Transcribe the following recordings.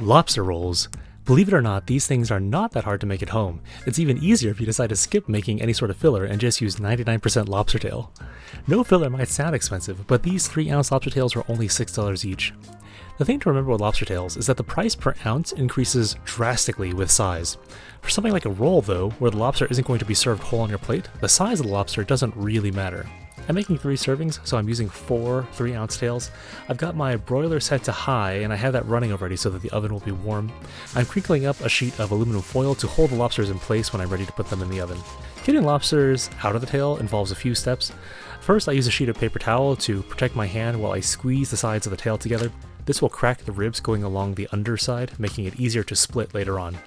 Lobster rolls. Believe it or not, these things are not that hard to make at home. It's even easier if you decide to skip making any sort of filler and just use 99% lobster tail. No filler might sound expensive, but these 3-ounce lobster tails are only $6 each. The thing to remember with lobster tails is that the price per ounce increases drastically with size. For something like a roll though, where the lobster isn't going to be served whole on your plate, the size of the lobster doesn't really matter. I'm making 3 servings, so I'm using 4 3-ounce tails. I've got my broiler set to high, and I have that running already so that the oven will be warm. I'm crinkling up a sheet of aluminum foil to hold the lobsters in place when I'm ready to put them in the oven. Getting lobsters out of the tail involves a few steps. First, I use a sheet of paper towel to protect my hand while I squeeze the sides of the tail together. This will crack the ribs going along the underside, making it easier to split later on.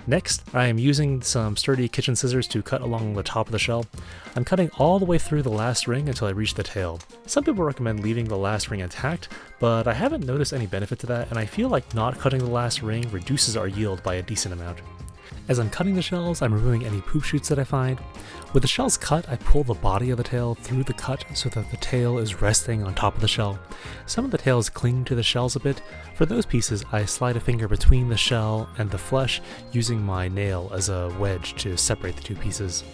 Next, I am using some sturdy kitchen scissors to cut along the top of the shell. I'm cutting all the way through the last ring until I reach the tail. Some people recommend leaving the last ring intact, but I haven't noticed any benefit to that, and I feel like not cutting the last ring reduces our yield by a decent amount. As I'm cutting the shells, I'm removing any poop shoots that I find. With the shells cut, I pull the body of the tail through the cut so that the tail is resting on top of the shell. Some of the tails cling to the shells a bit. For those pieces, I slide a finger between the shell and the flesh using my nail as a wedge to separate the two pieces.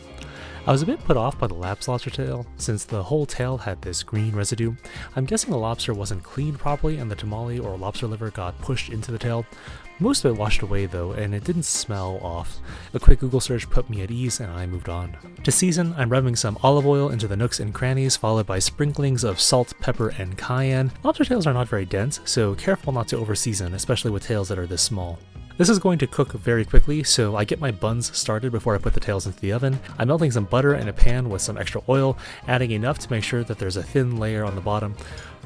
I was a bit put off by the lapsed lobster tail, since the whole tail had this green residue. I'm guessing the lobster wasn't cleaned properly and the tamale or lobster liver got pushed into the tail. Most of it washed away though, and it didn't smell off. A quick Google search put me at ease and I moved on. To season, I'm rubbing some olive oil into the nooks and crannies, followed by sprinklings of salt, pepper, and cayenne. Lobster tails are not very dense, so careful not to over-season, especially with tails that are this small. This is going to cook very quickly, so I get my buns started before I put the tails into the oven. I'm melting some butter in a pan with some extra oil, adding enough to make sure that there's a thin layer on the bottom.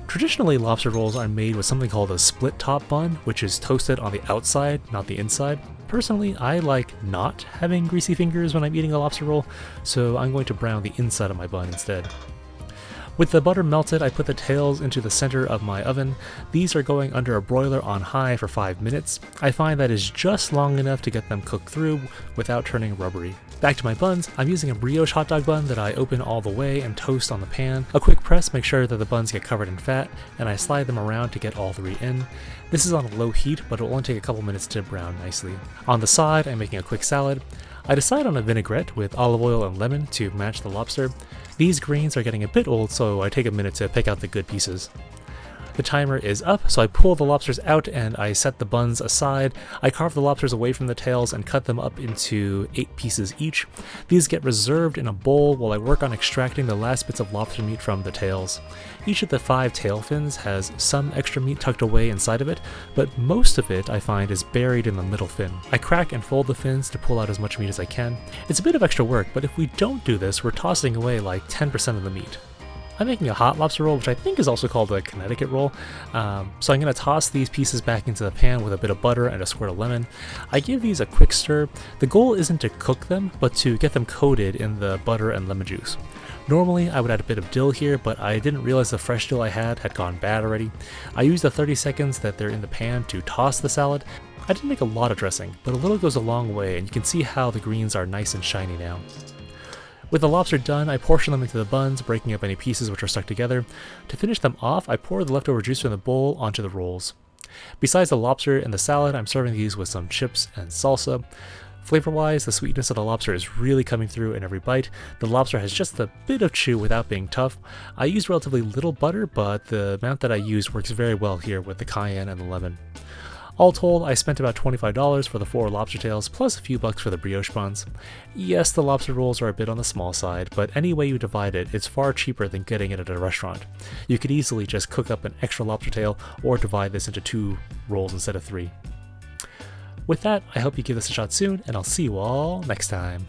Traditionally, lobster rolls are made with something called a split top bun, which is toasted on the outside, not the inside. Personally, I like not having greasy fingers when I'm eating a lobster roll, so I'm going to brown the inside of my bun instead. With the butter melted, I put the tails into the center of my oven. These are going under a broiler on high for 5 minutes. I find that is just long enough to get them cooked through without turning rubbery. Back to my buns, I'm using a brioche hot dog bun that I open all the way and toast on the pan. A quick press makes sure that the buns get covered in fat, and I slide them around to get all 3 in. This is on a low heat, but it will only take a couple minutes to brown nicely. On the side, I'm making a quick salad. I decide on a vinaigrette with olive oil and lemon to match the lobster. These greens are getting a bit old, so I take a minute to pick out the good pieces. The timer is up, so I pull the lobsters out and I set the buns aside. I carve the lobsters away from the tails and cut them up into 8 pieces each. These get reserved in a bowl while I work on extracting the last bits of lobster meat from the tails. Each of the 5 tail fins has some extra meat tucked away inside of it, but most of it I find is buried in the middle fin. I crack and fold the fins to pull out as much meat as I can. It's a bit of extra work, but if we don't do this, we're tossing away like 10% of the meat. I'm making a hot lobster roll, which I think is also called a Connecticut roll. So I'm going to toss these pieces back into the pan with a bit of butter and a squirt of lemon. I give these a quick stir. The goal isn't to cook them, but to get them coated in the butter and lemon juice. Normally, I would add a bit of dill here, but I didn't realize the fresh dill I had gone bad already. I used the 30 seconds that they're in the pan to toss the salad. I didn't make a lot of dressing, but a little goes a long way, and you can see how the greens are nice and shiny now. With the lobster done, I portion them into the buns, breaking up any pieces which are stuck together. To finish them off, I pour the leftover juice from the bowl onto the rolls. Besides the lobster and the salad, I'm serving these with some chips and salsa. Flavor-wise, the sweetness of the lobster is really coming through in every bite. The lobster has just a bit of chew without being tough. I use relatively little butter, but the amount that I use works very well here with the cayenne and the lemon. All told, I spent about $25 for the 4 lobster tails, plus a few bucks for the brioche buns. Yes, the lobster rolls are a bit on the small side, but any way you divide it, it's far cheaper than getting it at a restaurant. You could easily just cook up an extra lobster tail, or divide this into 2 rolls instead of 3. With that, I hope you give this a shot soon, and I'll see you all next time.